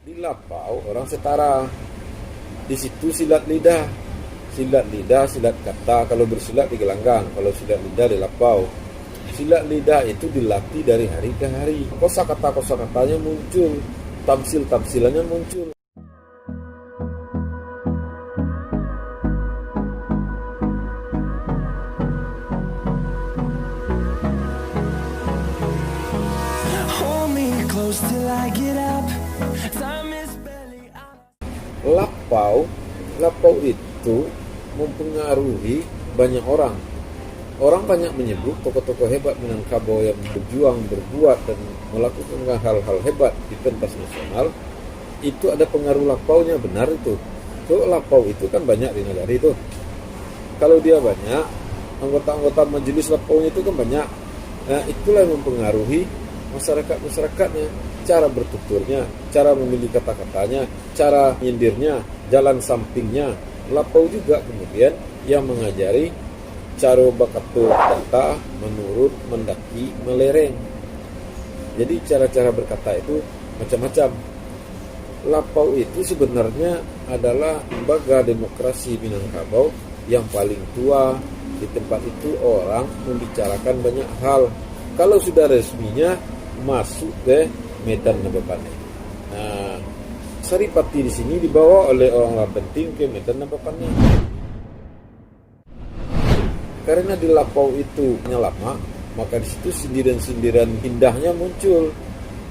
Di Lapau orang setara. Di situ silat lidah. Silat lidah, silat kata. Kalau bersilat di gelanggang, kalau silat lidah di Lapau. Silat lidah itu dilatih dari hari ke hari. Kosa katanya muncul, tamsil-tamsilannya muncul. Lapau itu mempengaruhi banyak orang. Orang banyak menyebut tokoh-tokoh hebat Minangkabau yang berjuang, berbuat, dan melakukan hal-hal hebat di pentas nasional. Itu ada pengaruh Lapaunya, benar itu. So, Lapau itu kan banyak di negara itu. Kalau dia banyak, anggota-anggota majelis Lapaunya itu kan banyak. Nah, itulah yang mempengaruhi masyarakat-masyarakatnya. Cara bertuturnya, cara memilih kata-katanya, cara nyindirnya, jalan sampingnya. Lapau juga kemudian yang mengajari cara bakato kata, menurut, mendaki, melereng. Jadi cara-cara berkata itu macam-macam. Lapau itu sebenarnya adalah lembaga demokrasi Minangkabau yang paling tua. Di tempat itu orang membicarakan banyak hal. Kalau sudah resminya masuk ke Medan Nabapane. Nah, Saripati di sini dibawa oleh orang penting ke Medan Nabapane. Karena di Lapau itu lama, maka di situ sindiran-sindiran indahnya muncul,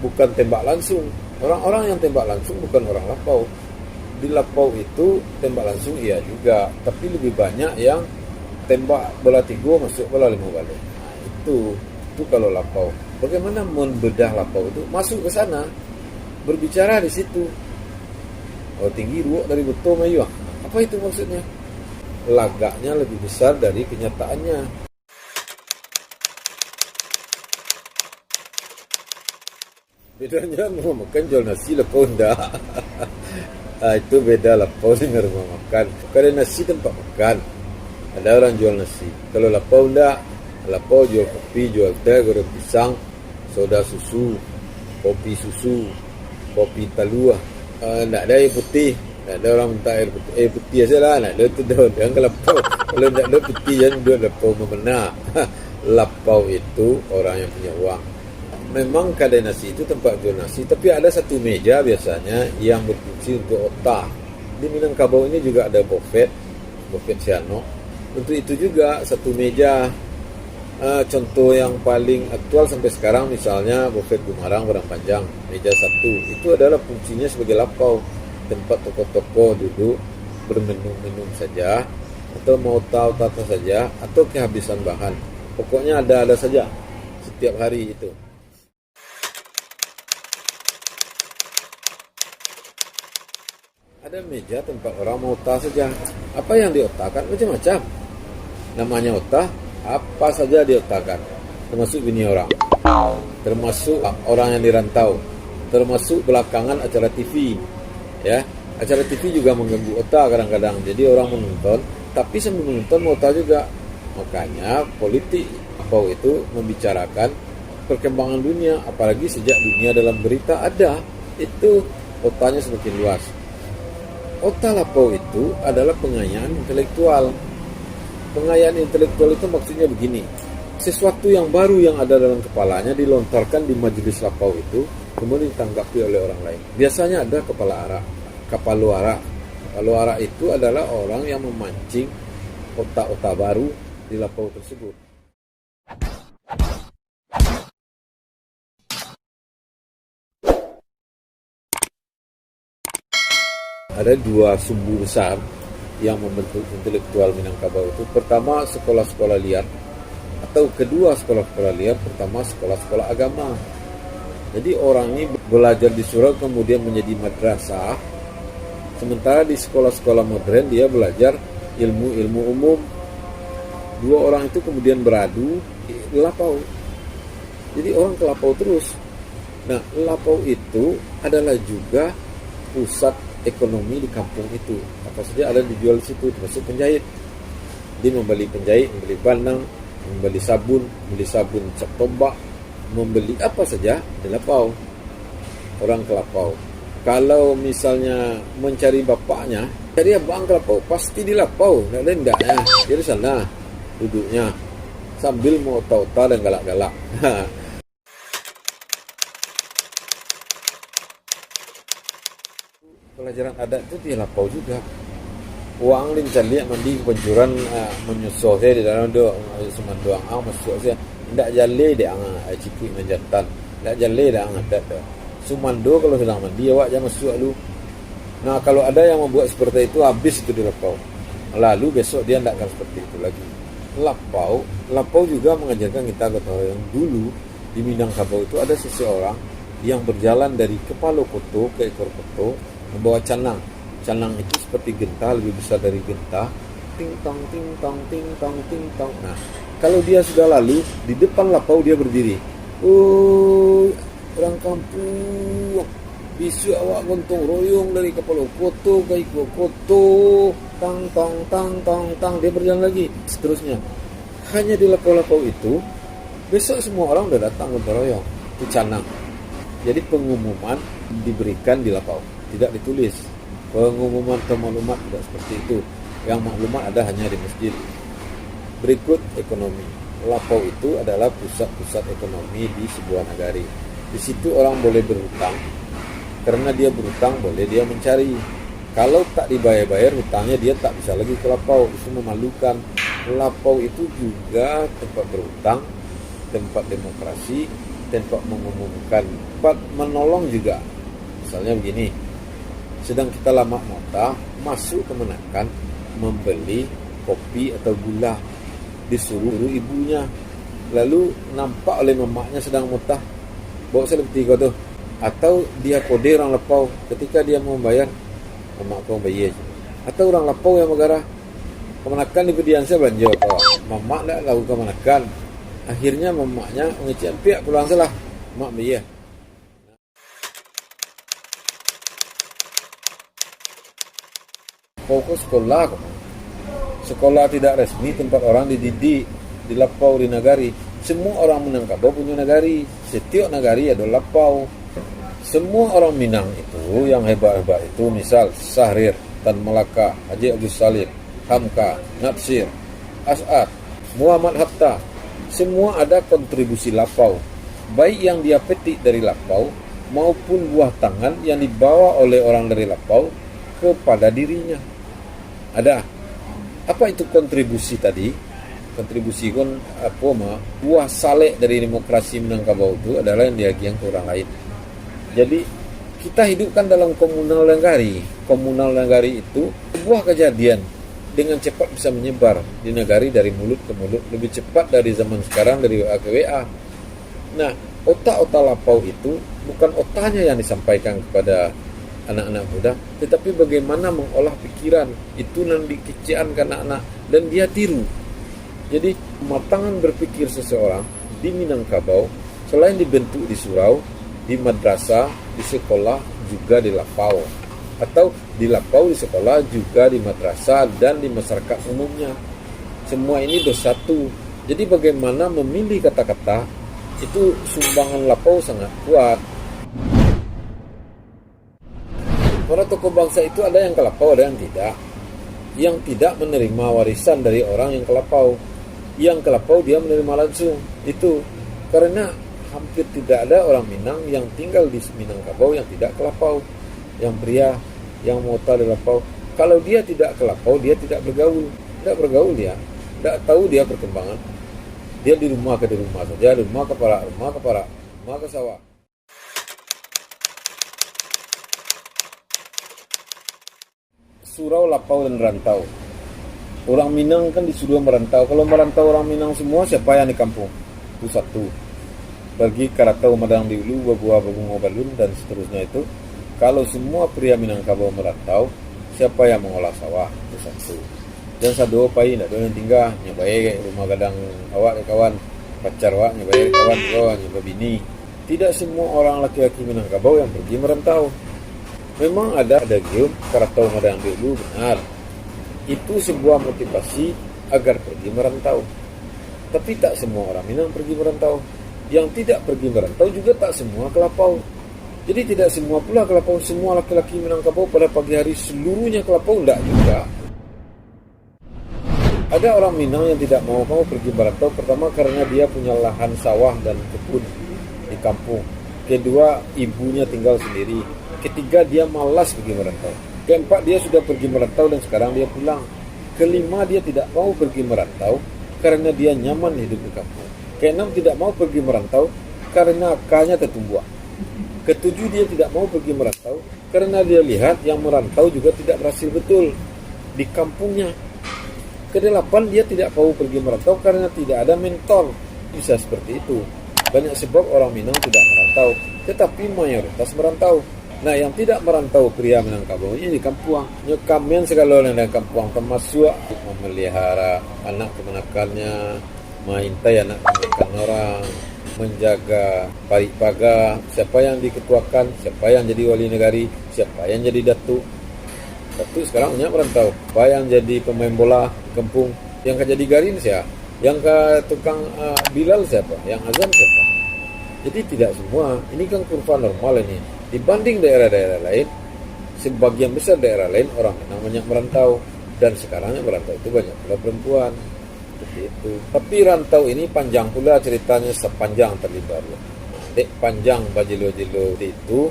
bukan tembak langsung. Orang-orang yang tembak langsung bukan orang Lapau. Di Lapau itu tembak langsung iya juga, tapi lebih banyak yang tembak bola 3 masuk bola 5 balik. Nah, itu kalau Lapau. Bagaimana membedah Lapau itu? Masuk ke sana, berbicara di situ. Oh, tinggi ruok dari betul mayu. Apa itu maksudnya? Lagaknya lebih besar dari kenyataannya. Bedanya rumah makan jual nasi, Lapau enggak. Itu beda Lapau dengan rumah makan. Kalau nasi tempat makan, ada orang jual nasi. Kalau Lapau enggak, Lapau jual kopi, jual teh, goreng pisang, soda susu, kopi susu, kopi talua. Enggak ada air putih. Nak ada orang minta air putih saja lah. Nak ada tu dah yang ke Lapau. Kalau nak ada putih jangan duduk Lapau membenar. Lapau itu orang yang punya uang. Memang kedai nasi itu tempat jual nasi, tapi ada satu meja biasanya yang berfungsi untuk otak. Di Minangkabau ini juga ada bufet Siano. Untuk itu juga satu meja. Contoh yang paling aktual sampai sekarang misalnya bufet Gumarang Padang Panjang, meja 1 itu adalah fungsinya sebagai Lapau. Tempat tokoh-tokoh duduk berminum-minum saja, atau mau tahu tata saja, atau kehabisan bahan. Pokoknya ada saja setiap hari itu. Ada meja tempat orang mau tahu saja. Apa yang diotakkan macam-macam. Namanya otak, apa saja diotakkan. Termasuk bini orang, termasuk orang yang dirantau, termasuk belakangan acara TV. Ya, acara TV juga mengganggu otak kadang-kadang. Jadi orang menonton, tapi sambil menonton mau tahu juga. Makanya politik Lapau itu membicarakan perkembangan dunia, apalagi sejak dunia dalam berita ada, itu otaknya semakin luas. Otak Lapau itu adalah pengayaan intelektual. Pengayaan intelektual itu maksudnya begini. Sesuatu yang baru yang ada dalam kepalanya dilontarkan di majelis Lapau itu, kemudian ditanggapi oleh orang lain. Biasanya ada kapaluara. Kapaluara itu adalah orang yang memancing otak-otak baru di Lapau tersebut. Ada 2 sumbu besar yang membentuk intelektual Minangkabau itu. Pertama, sekolah-sekolah liar, atau kedua sekolah-sekolah liar, pertama sekolah-sekolah agama. Jadi orang ini belajar di surau kemudian menjadi madrasah. Sementara di sekolah-sekolah modern dia belajar ilmu-ilmu umum. 2 orang itu kemudian beradu di Lapau. Jadi orang ke Lapau terus. Nah, Lapau itu adalah juga pusat ekonomi di kampung itu. Apa saja ada dijual di situ, termasuk penjahit. Dia membeli penjahit, membeli bandang, membeli sabun cap tombak, membeli apa saja di Lapau. Orang ke Lapau. Kalau misalnya mencari bapaknya, cari abang ke Lapau, pasti di Lapau, nggak ada indahnya. Dia di sana duduknya sambil mau otak-otak dan galak-galak. Pelajaran adat itu di Lapau juga. Uang lin cari mandi kepencuran menyusuh saya di dalam do semanduang masuk saya tidak jale de ang cipik menjantan tidak jale de ang adat do sumando kalau sedang mandi awak jangan masuk lu. Nah kalau ada yang membuat seperti itu habis itu di Lapau, lalu besok dia tidak akan seperti itu lagi. Lapau juga mengajarkan kita bahwa yang dulu di Minangkabau itu ada seseorang yang berjalan dari kepala koto ke ekor koto membawa canang. Canang itu seperti genta, lebih besar dari genta. Ting tong ting tong ting tong ting tong. Nah, kalau dia sudah lalu di depan Lapau dia berdiri. Oh, orang kampung. Bisu awak gontong royong dari kepala koto ke ikut koto. Tang tong tang tong tang, dia berjalan lagi. Seterusnya. Hanya di Lapau-Lapau itu besok semua orang udah datang gontong royong. Itu canang. Jadi pengumuman diberikan di Lapau, tidak ditulis. Pengumuman atau maklumat tidak seperti itu. Yang maklumat ada hanya di masjid. Berikut ekonomi. Lapau itu adalah pusat-pusat ekonomi di sebuah nagari. Di situ orang boleh berhutang. Karena dia berhutang boleh dia mencari. Kalau tak dibayar-bayar hutangnya dia tak bisa lagi ke Lapau. Itu memalukan. Lapau itu juga tempat berhutang, tempat demokrasi, tempat mengumumkan, tempat menolong juga. Misalnya begini. Sedang kita lama mota, masuk ke Menakan, membeli kopi atau gula, disuruh ibunya. Lalu nampak oleh mamaknya sedang mota, bawa saya lebih tiga tuh. Atau dia kode orang Lapau, ketika dia mau bayar, mamak kau bayar. Atau orang Lapau yang megara, ke Menakan diberian saya belanja kau. Mamak tak lalu ke Menakan. Akhirnya mamaknya mengecek pihak pulang salah, mak bayar. Fokus sekolah tidak resmi, tempat orang dididik di Lapau, di nagari. Semua orang Minangkabau punya nagari. Setiap nagari ada Lapau. Semua orang Minang itu yang hebat-hebat itu, misal Sahrir, Tan Malaka, Haji Agus Salim, Hamka, Natsir, As'ad, Muhammad Hatta, semua ada kontribusi Lapau, baik yang dia petik dari Lapau maupun buah tangan yang dibawa oleh orang dari Lapau kepada dirinya. Ada. Apa itu kontribusi tadi? Kontribusi kan buah saleh dari demokrasi Minangkabau itu adalah yang diagian ke orang lain. Jadi kita hidupkan dalam komunal nagari. Komunal nagari itu sebuah kejadian dengan cepat bisa menyebar di nagari dari mulut ke mulut, lebih cepat dari zaman sekarang dari WA ke WA. Nah, otak-otak Lapau itu bukan otaknya yang disampaikan kepada anak-anak muda, tetapi bagaimana mengolah pikiran itu nanti kecian ke anak-anak dan dia tiru. Jadi kematangan berpikir seseorang di Minangkabau selain dibentuk di surau, di madrasah, di sekolah, juga di Lapau. Atau di Lapau, di sekolah, juga di madrasah dan di masyarakat umumnya. Semua ini satu. Jadi bagaimana memilih kata-kata itu sumbangan Lapau sangat kuat. Para tokoh bangsa itu ada yang ke Lapau, ada yang tidak. Yang tidak menerima warisan dari orang yang ke Lapau. Yang ke Lapau dia menerima langsung. Itu karena hampir tidak ada orang Minang yang tinggal di Minangkabau yang tidak ke Lapau. Yang pria, yang mota di Lapau. Kalau dia tidak ke Lapau, dia tidak bergaul. Tidak bergaul dia. Tidak tahu dia perkembangan. Dia di rumah ke rumah saja, di rumah ke para, rumah ke sawah. Surau, Lapau, dan rantau. Orang Minang kan disuruh merantau. Kalau merantau orang Minang semua, siapa yang di kampung? Itu satu. Pergi Karatau, Madang di Ulu, Babua, Babungo, Balun, dan seterusnya itu. Kalau semua pria Minangkabau merantau, siapa yang mengolah sawah? Itu satu. Dan satu pai, tidak ada yang tinggal. Nyabai rumah gadang awak, kawan. Pacar awak, nyabai kawan, nyabai bini. Tidak semua orang laki-laki Minangkabau yang pergi merantau. Memang ada gium Karatau Madang dulu benar. Itu sebuah motivasi agar pergi merantau. Tapi tak semua orang Minang pergi merantau. Yang tidak pergi merantau juga tak semua ke Lapau. Jadi tidak semua pula Kelapau, semua laki-laki Minangkabau pada pagi hari seluruhnya Kelapau, enggak juga. Ada orang Minang yang tidak mau pergi merantau. Pertama karena dia punya lahan sawah dan kebun di kampung. Kedua, ibunya tinggal sendiri. Ketiga, dia malas pergi merantau. Keempat, dia sudah pergi merantau dan sekarang dia pulang. Kelima, dia tidak mau pergi merantau karena dia nyaman hidup di kampung. Keenam, tidak mau pergi merantau karena akalnya tertumbuh. Ketujuh, dia tidak mau pergi merantau karena dia lihat yang merantau juga tidak berhasil betul di kampungnya. Kedelapan, dia tidak mau pergi merantau karena tidak ada mentor. Bisa seperti itu. Banyak sebab orang Minang tidak merantau, tetapi mayoritas merantau. Nah, yang tidak merantau pria Minangkabau ini di kampung. Nyekamen segala orang di kampung, termasuk memelihara anak kemenakannya, mengintai anak kemenakan orang, menjaga parik-paga, siapa yang diketuakan, siapa yang jadi wali negari, siapa yang jadi datuk. Datuk sekarang banyak merantau. Siapa yang jadi pemain bola kampung, yang ke jadi garin siapa, yang ke tukang Bilal siapa, yang azan siapa. Jadi tidak semua. Ini kan kurva normal ini. Dibanding daerah-daerah lain, sebagian besar daerah lain orang Minang banyak merantau, dan sekarang yang merantau itu banyak pula perempuan. Seperti itu. Tapi rantau ini panjang pula ceritanya, sepanjang terlibat. Dek panjang bajilo-jilo itu,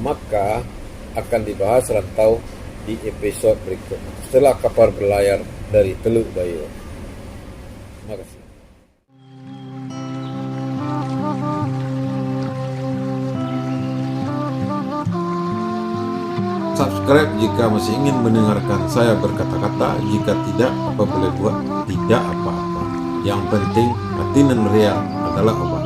maka akan dibahas rantau di episode berikutnya setelah kapal berlayar dari Teluk Bayo. Terima kasih. Subscribe jika masih ingin mendengarkan saya berkata-kata. Jika tidak, apa boleh buat? Tidak apa-apa. Yang penting hati dan riak adalah obat.